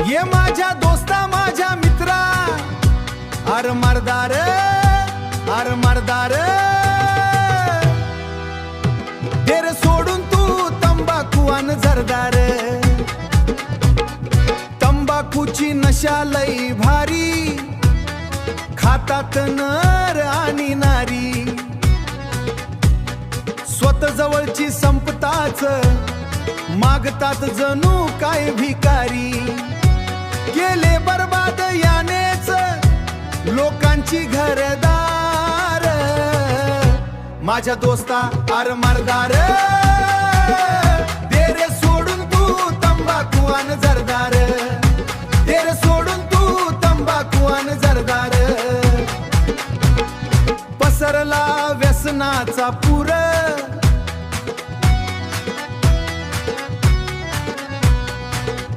ये माझ्या दोस्ता माझ्या मित्रा, अर मर्दार अर मर्दार, तेरे सोडून तू तंबाखू अन जरदार। तंबाखूची नशा लई भारी, खातात नर आणि नारी, स्वतः जवळची संपताच मागतात जणू काय भिकारी। गेले बर्बाद यानेच लोकांची घरदार, माझ्या दोस्ता अर मर्दार, दे रे सोडून तू तंबाखू अन जरदार, दे रे सोडून तू तंबाखू अन जरदार। पसरला व्यसनाचा पूर,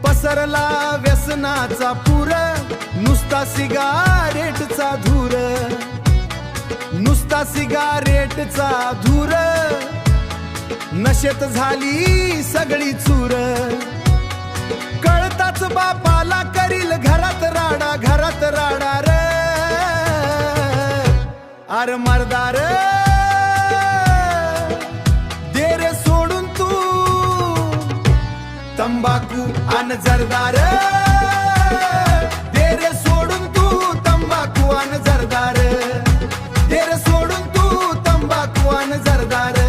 पसरला व्यसनाचा पूर, नुसता सिगारेटचा धूर, नुसता सिगारेटचा धूर, नशेत झाली सगळी चूर। कळताच बापाला करील घरात राडा, घरात राडा रे अर मर्दार, दे रे सोडून तू तंबाखू अन जरदार, दे रे सोडून तू तंबाखू अन जरदार, दे रे सोडून तू तंबाखू अन जरदार।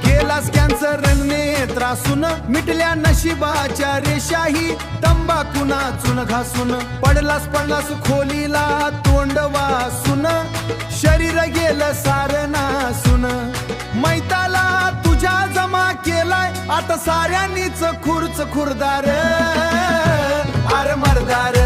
गेलास कॅन्सर नेत्रासून, मिटल्या नशिबाच्या रेषाही तंबाखू नाचून घासून, पडलास खोलीला तोंड वासून, शरीर गेलं सारं नासून। मैताला तुझ्या जमा केलाय आता साऱ्यांनीच खुर्च खुरदार, अरे मर्दार।